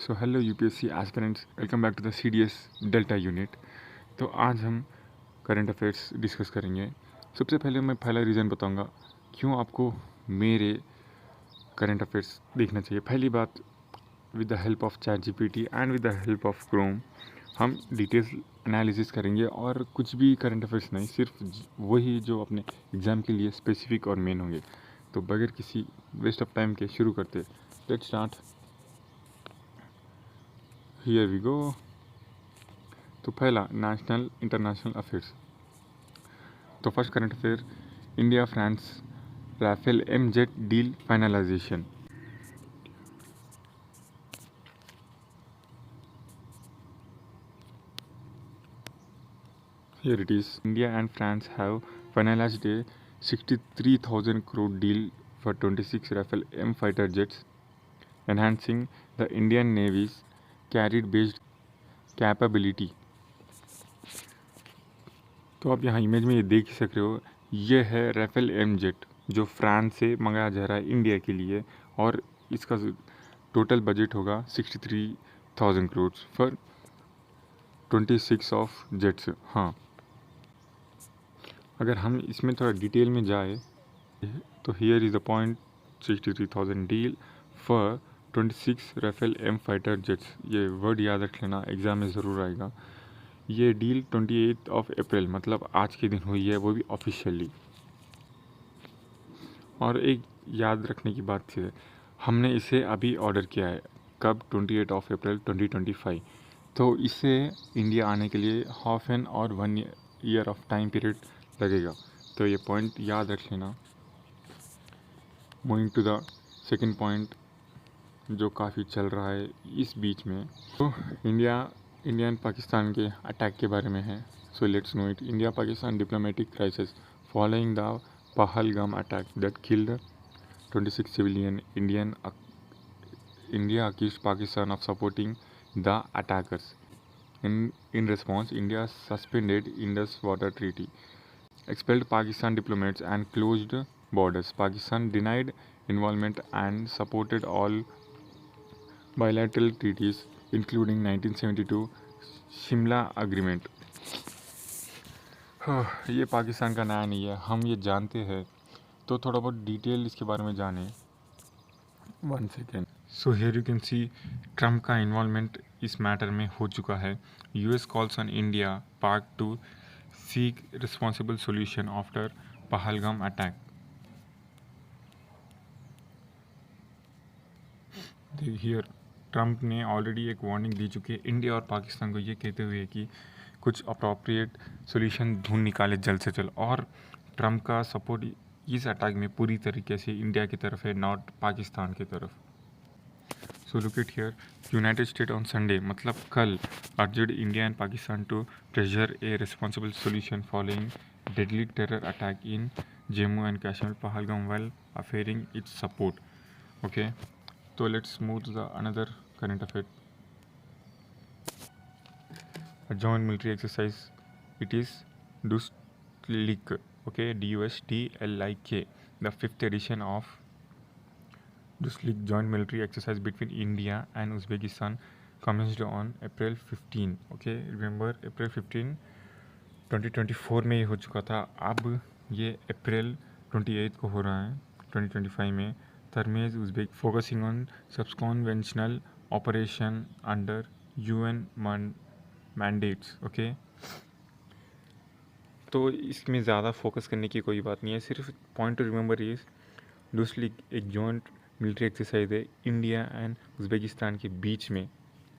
So hello UPSC aspirants, welcome back to the CDS delta unit. तो आज हम current affairs discuss करेंगे। सबसे पहले मैं पहला रीज़न बताऊंगा क्यों आपको मेरे करंट अफेयर्स देखना चाहिए। पहली बात, with the help of chat GPT and with the help of Chrome हम डिटेल्स एनालिसिस करेंगे और कुछ भी करंट अफेयर्स नहीं, सिर्फ वही जो अपने एग्ज़ाम के लिए स्पेसिफिक और मेन होंगे। तो बगैर किसी वेस्ट ऑफ टाइम के शुरू करते, let's start. Here we go. तो पहला, नेशनल इंटरनेशनल अफेयर्स। तो first current affair, India France Rafale M jet deal finalisation. Here it is. India and France have finalized a 63,000 crore deal for 26 Rafale M fighter jets, enhancing the Indian Navy's carrier-based capability. तो आप यहाँ image में ये देख ही सक रहे हो, ये है राफेल एम जेट जो फ्रांस से मंगाया जा रहा है इंडिया के लिए, और इसका टोटल बजट होगा 63,000 करोड़ फॉर 26 ऑफ जेट्स। हाँ, अगर हम इसमें थोड़ा डिटेल में जाए तो here is the point, 63,000 deal for 26 Rafale M fighter jets. ये वर्ड याद रख लेना, एग्ज़ाम में ज़रूर आएगा। ये डील 28 ऑफ अप्रैल, मतलब आज के दिन हुई है, वो भी ऑफिशियली। और एक याद रखने की बात है, हमने इसे अभी ऑर्डर किया है। कब? 28 ऑफ अप्रैल 2025। तो इसे इंडिया आने के लिए हाफ एन और 1 ईयर ऑफ टाइम पीरियड लगेगा। तो ये पॉइंट याद रख लेना। Moving to the second point जो काफ़ी चल रहा है इस बीच में, तो इंडिया एंड पाकिस्तान के अटैक के बारे में है। So let's no it. India Pakistan diplomatic crisis following the Pahalgam attack that killed 26 civilian India accused Pakistan of supporting the attackers. In response, India suspended Indus Water Treaty, expelled Pakistan diplomats and closed borders. Pakistan denied involvement and supported all bilateral treaties, including 1972 Shimla agreement. ये पाकिस्तान का नया नहीं है, हम ये जानते हैं। तो थोड़ा बहुत डिटेल इसके बारे में जाने। 1 second. So here you can see Trump का इन्वॉल्वमेंट इस मैटर में हो चुका है। US calls on India part two seek responsible solution after Pahalgam attack. Here Trump ने ऑलरेडी एक वार्निंग दी चुकी है इंडिया और पाकिस्तान को, ये कहते हुए कि कुछ अप्रोप्रिएट सोल्यूशन ढूंढ निकाले जल्द से जल्द। और ट्रम्प का सपोर्ट इस अटैक में पूरी तरीके से इंडिया की तरफ है, नॉट पाकिस्तान की तरफ। So look it here, United State on Sunday, मतलब कल, urged India and Pakistan to pressure a responsible solution following deadly terror attack in Jammu and Kashmir Pahalgam while affirming its support. Okay, तो let's move to the another current affair. A joint military exercise, it is DUSLIK, okay, DUSDLIK, the 5th edition of DUSLIK joint military exercise between India and Uzbekistan commenced on April 15, okay, remember April 15 2024 में ये हो चुका था। अब ये अप्रैल 28 को हो रहा है 2025 में। Termez Uzbek focusing on subconventional operation under UN mandates. Okay, तो इसमें ज़्यादा फोकस करने की कोई बात नहीं है, सिर्फ पॉइंट टू रिमेंबर इज दूसरी एक जॉइंट मिलिट्री एक्सरसाइज है इंडिया एंड उज़्बेकिस्तान के बीच में,